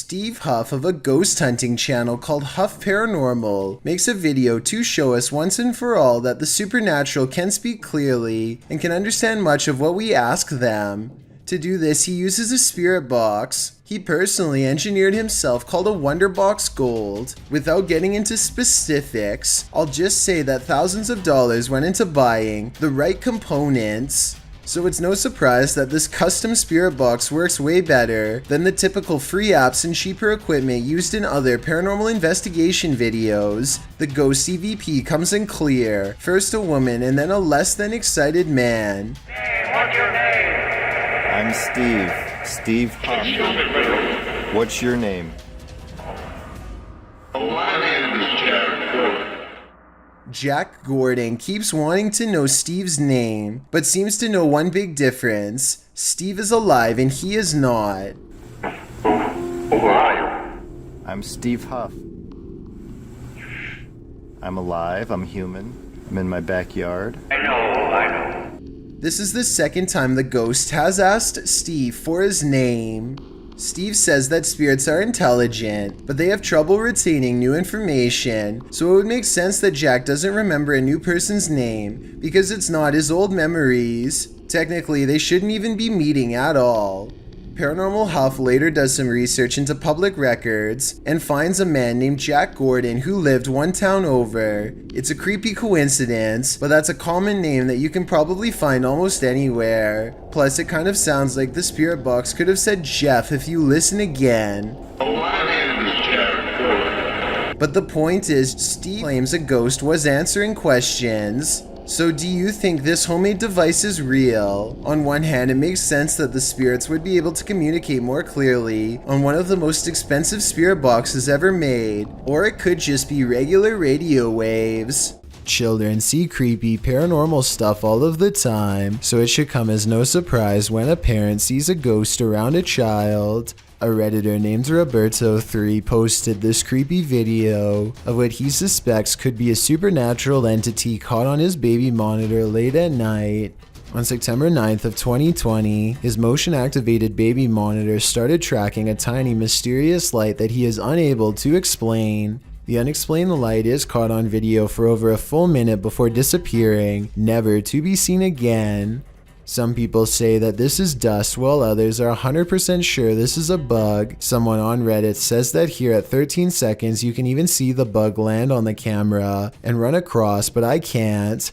Steve Huff of a ghost hunting channel called Huff Paranormal makes a video to show us once and for all that the supernatural can speak clearly and can understand much of what we ask them. To do this, he uses a spirit box he personally engineered himself called a Wonderbox Gold. Without getting into specifics, I'll just say that thousands of dollars went into buying the right components. So it's no surprise that this custom spirit box works way better than the typical free apps and cheaper equipment used in other paranormal investigation videos. The ghost CVP comes in clear, first a woman and then a less than excited man. Hey, what's your name? I'm Steve Huff. What's your name? My name is Jack Gordon. Jack Gordon keeps wanting to know Steve's name, but seems to know one big difference. Steve is alive and he is not. Who are you? I'm Steve Huff. I'm alive, I'm human, I'm in my backyard. I know. This is the second time the ghost has asked Steve for his name. Steve says that spirits are intelligent, but they have trouble retaining new information, so it would make sense that Jack doesn't remember a new person's name, because it's not his old memories. Technically, they shouldn't even be meeting at all. Paranormal Huff later does some research into public records and finds a man named Jack Gordon who lived one town over. It's a creepy coincidence, but that's a common name that you can probably find almost anywhere. Plus, it kind of sounds like the spirit box could have said Jeff if you listen again. My name is Jack Gordon. But the point is, Steve claims a ghost was answering questions. So do you think this homemade device is real? On one hand, it makes sense that the spirits would be able to communicate more clearly on one of the most expensive spirit boxes ever made, or it could just be regular radio waves. Children see creepy paranormal stuff all of the time, so it should come as no surprise when a parent sees a ghost around a child. A Redditor named Roberto3 posted this creepy video of what he suspects could be a supernatural entity caught on his baby monitor late at night. On September 9th of 2020, his motion-activated baby monitor started tracking a tiny mysterious light that he is unable to explain. The unexplained light is caught on video for over a full minute before disappearing, never to be seen again. Some people say that this is dust, while others are 100% sure this is a bug. Someone on Reddit says that here at 13 seconds you can even see the bug land on the camera and run across, but I can't.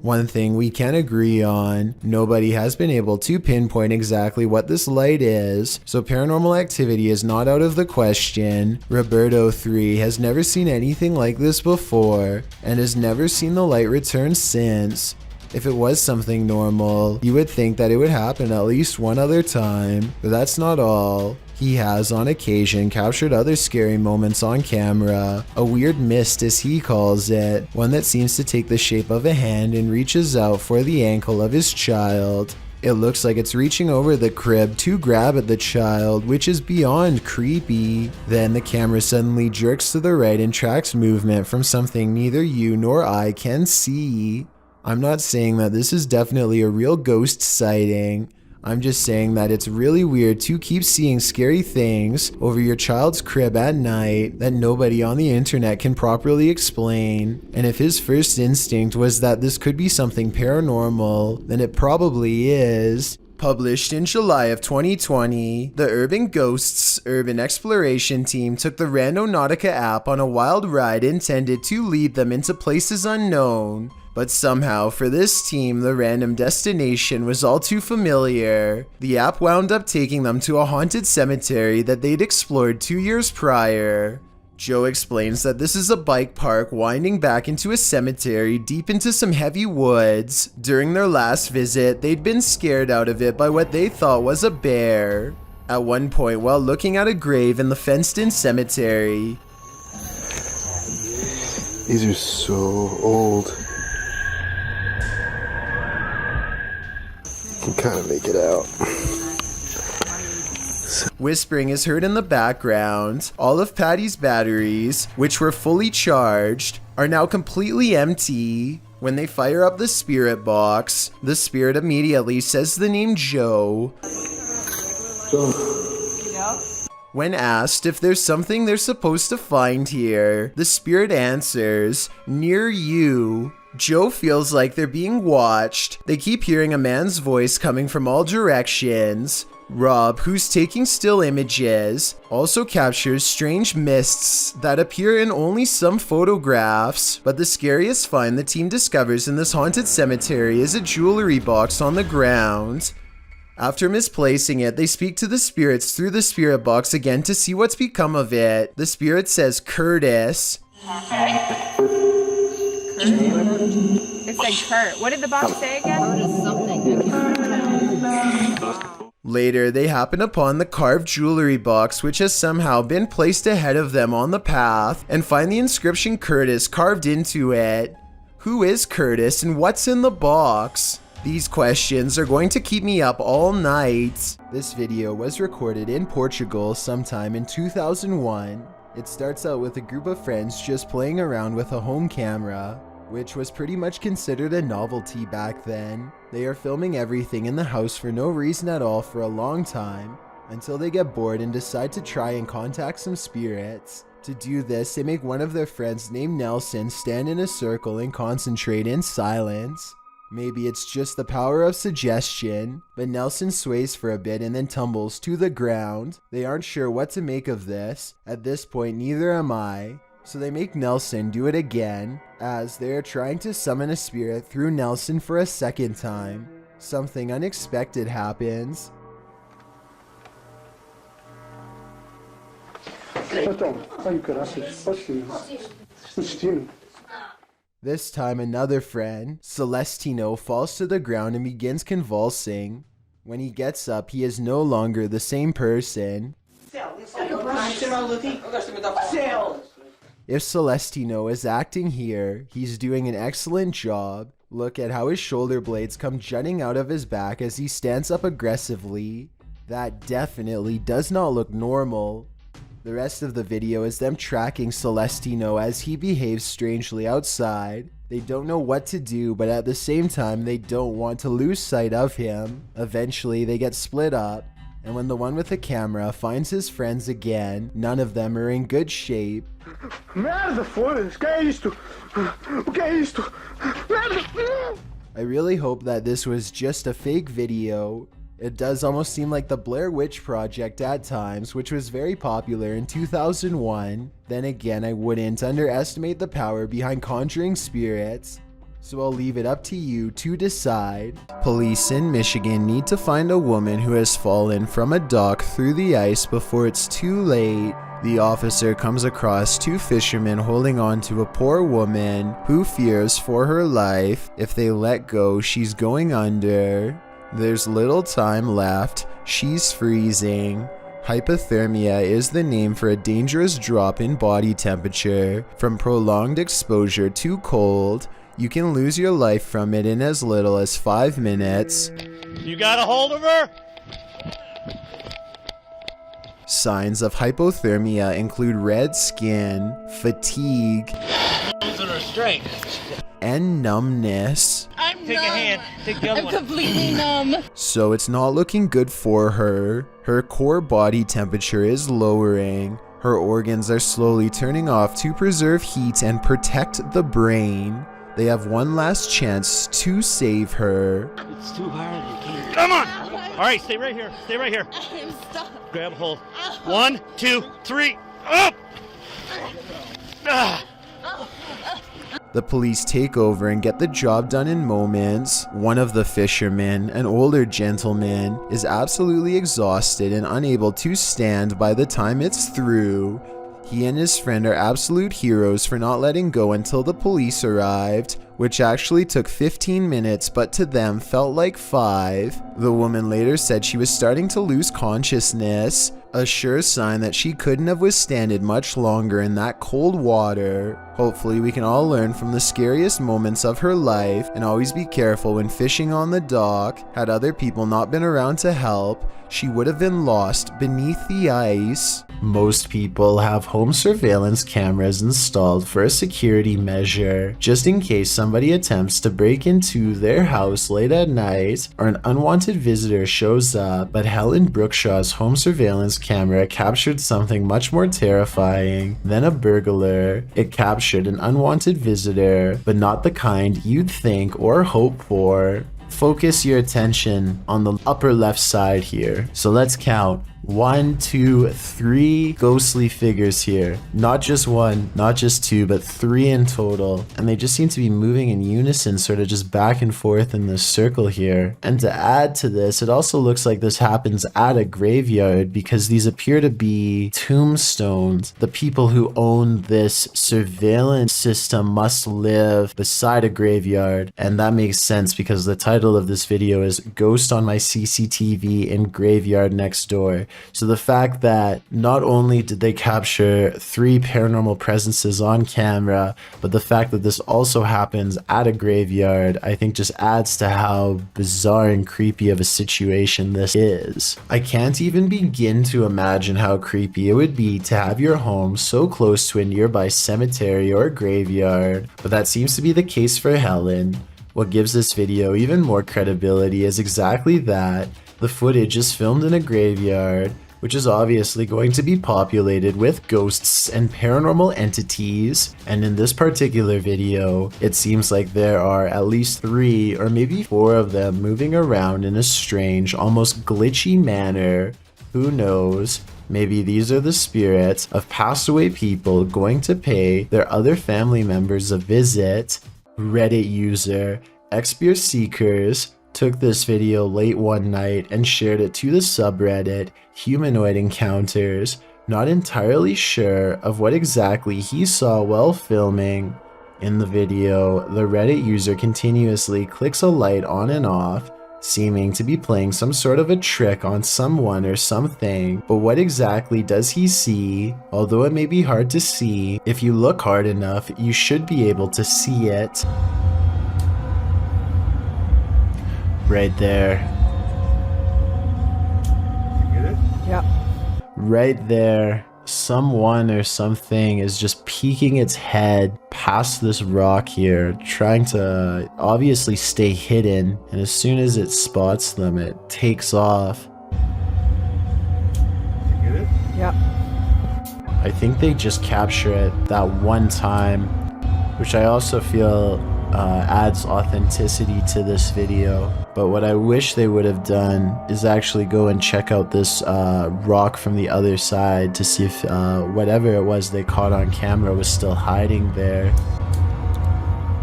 One thing we can agree on, nobody has been able to pinpoint exactly what this light is, so paranormal activity is not out of the question. Roberto3 has never seen anything like this before, and has never seen the light return since. If it was something normal, you would think that it would happen at least one other time, but that's not all. He has on occasion captured other scary moments on camera, a weird mist as he calls it, one that seems to take the shape of a hand and reaches out for the ankle of his child. It looks like it's reaching over the crib to grab at the child, which is beyond creepy. Then the camera suddenly jerks to the right and tracks movement from something neither you nor I can see. I'm not saying that this is definitely a real ghost sighting. I'm just saying that it's really weird to keep seeing scary things over your child's crib at night that nobody on the internet can properly explain. And if his first instinct was that this could be something paranormal, then it probably is. Published in July of 2020, the Urban Ghosts Urban Exploration team took the Randonautica app on a wild ride intended to lead them into places unknown. But somehow, for this team, the random destination was all too familiar. The app wound up taking them to a haunted cemetery that they'd explored 2 years prior. Joe explains that this is a bike park winding back into a cemetery deep into some heavy woods. During their last visit, they'd been scared out of it by what they thought was a bear. At one point, while looking at a grave in the fenced-in cemetery, these are so old. You can kind of make it out. Yes. Whispering is heard in the background. All of Patty's batteries, which were fully charged, are now completely empty. When they fire up the spirit box, the spirit immediately says the name Joe. When asked if there's something they're supposed to find here, the spirit answers, "Near you." Joe feels like they're being watched. They keep hearing a man's voice coming from all directions. Rob, who's taking still images, also captures strange mists that appear in only some photographs. But the scariest find the team discovers in this haunted cemetery is a jewelry box on the ground. After misplacing it, they speak to the spirits through the spirit box again to see what's become of it. The spirit says Curtis. It said Kurt. What did the box say again? Later, they happen upon the carved jewelry box, which has somehow been placed ahead of them on the path, and find the inscription Curtis carved into it. Who is Curtis and what's in the box? These questions are going to keep me up all night. This video was recorded in Portugal sometime in 2001. It starts out with a group of friends just playing around with a home camera, which was pretty much considered a novelty back then. They are filming everything in the house for no reason at all for a long time, until they get bored and decide to try and contact some spirits. To do this, they make one of their friends named Nelson stand in a circle and concentrate in silence. Maybe it's just the power of suggestion, but Nelson sways for a bit and then tumbles to the ground. They aren't sure what to make of this. At this point, neither am I. So they make Nelson do it again, as they are trying to summon a spirit through Nelson for a second time. Something unexpected happens. This time another friend, Celestino, falls to the ground and begins convulsing. When he gets up, he is no longer the same person. If Celestino is acting here, he's doing an excellent job. Look at how his shoulder blades come jutting out of his back as he stands up aggressively. That definitely does not look normal. The rest of the video is them tracking Celestino as he behaves strangely outside. They don't know what to do, but at the same time they don't want to lose sight of him. Eventually they get split up, and when the one with the camera finds his friends again, none of them are in good shape. Merda, foda-se, que é isto? O que é isto? Merda! I really hope that this was just a fake video. It does almost seem like the Blair Witch Project at times, which was very popular in 2001. Then again, I wouldn't underestimate the power behind conjuring spirits. So I'll leave it up to you to decide. Police in Michigan need to find a woman who has fallen from a dock through the ice before it's too late. The officer comes across two fishermen holding on to a poor woman who fears for her life. If they let go, she's going under. There's little time left. She's freezing. Hypothermia is the name for a dangerous drop in body temperature. From prolonged exposure to cold, you can lose your life from it in as little as 5 minutes. You got a hold of her? Signs of hypothermia include red skin, fatigue, Losing her strength. and numbness. Take a hand. Take the other one. Completely numb. So it's not looking good for her. Her core body temperature is lowering. Her organs are slowly turning off to preserve heat and protect the brain. They have one last chance to save her. It's too hard. Come on. All right, stay right here. Stay right here. I'm stuck. Grab hold. 1, 2, 3. Up. Ah. The police take over and get the job done in moments. One of the fishermen, an older gentleman, is absolutely exhausted and unable to stand by the time it's through. He and his friend are absolute heroes for not letting go until the police arrived, which actually took 15 minutes but to them felt like 5. The woman later said she was starting to lose consciousness, a sure sign that she couldn't have withstanded much longer in that cold water. Hopefully we can all learn from the scariest moments of her life and always be careful when fishing on the dock. Had other people not been around to help, she would have been lost beneath the ice. Most people have home surveillance cameras installed for a security measure, just in case somebody attempts to break into their house late at night or an unwanted visitor shows up. But Helen Brookshaw's home surveillance camera captured something much more terrifying than a burglar. It captured an unwanted visitor, but not the kind you'd think or hope for. Focus your attention on the upper left side here. So let's count. 1, 2, 3 ghostly figures here. Not just one, not just two, but 3 in total. And they just seem to be moving in unison, sort of just back and forth in this circle here. And to add to this, it also looks like this happens at a graveyard because these appear to be tombstones. The people who own this surveillance system must live beside a graveyard. And that makes sense because the title of this video is Ghost on My CCTV in Graveyard Next Door. So the fact that not only did they capture 3 paranormal presences on camera, but the fact that this also happens at a graveyard, I think just adds to how bizarre and creepy of a situation this is. I can't even begin to imagine how creepy it would be to have your home so close to a nearby cemetery or graveyard, but that seems to be the case for Helen. What gives this video even more credibility is exactly that. The footage is filmed in a graveyard, which is obviously going to be populated with ghosts and paranormal entities, and in this particular video, it seems like there are at least 3 or maybe 4 of them moving around in a strange, almost glitchy manner. Who knows? Maybe these are the spirits of passed away people going to pay their other family members a visit. Reddit user Expear Seekers took this video late one night and shared it to the subreddit Humanoid Encounters, not entirely sure of what exactly he saw while filming. In the video, the Reddit user continuously clicks a light on and off, seeming to be playing some sort of a trick on someone or something. But what exactly does he see? Although it may be hard to see, if you look hard enough, you should be able to see it. Right there. Get it? Yep. Right there. Someone or something is just peeking its head past this rock here, trying to obviously stay hidden, and as soon as it spots them, it takes off. Get it? Yep. I think they just capture it that one time, which I also feel adds authenticity to this video. But what I wish they would have done is actually go and check out this rock from the other side to see if whatever it was they caught on camera was still hiding there.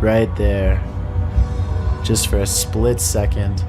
Right there. Just for a split second.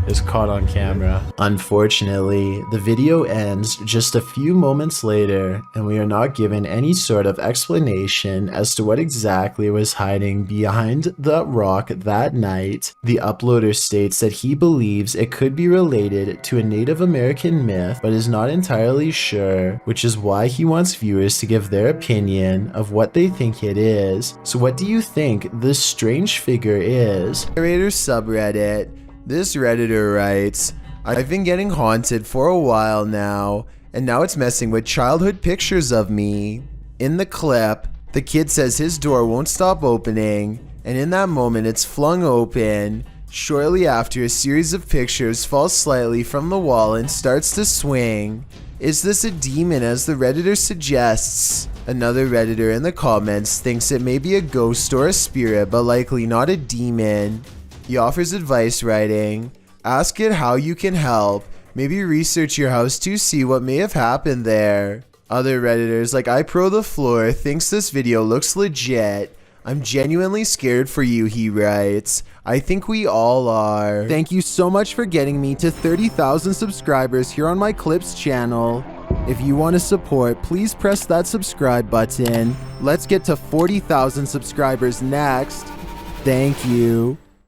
Is caught on camera. Unfortunately, the video ends just a few moments later, and we are not given any sort of explanation as to what exactly was hiding behind the rock that night. The uploader states that he believes it could be related to a Native American myth, but is not entirely sure, which is why he wants viewers to give their opinion of what they think it is. So what do you think this strange figure is? Narrator subreddit. This Redditor writes, I've been getting haunted for a while now, and now it's messing with childhood pictures of me. In the clip, the kid says his door won't stop opening, and in that moment it's flung open. Shortly after, a series of pictures falls slightly from the wall and starts to swing. Is this a demon as the Redditor suggests? Another Redditor in the comments thinks it may be a ghost or a spirit, but likely not a demon. He offers advice writing, ask it how you can help, maybe research your house to see what may have happened there. Other Redditors like iPro the Floor thinks this video looks legit. I'm genuinely scared for you, he writes. I think we all are. Thank you so much for getting me to 30,000 subscribers here on my Clips channel. If you want to support, please press that subscribe button. Let's get to 40,000 subscribers next. Thank you.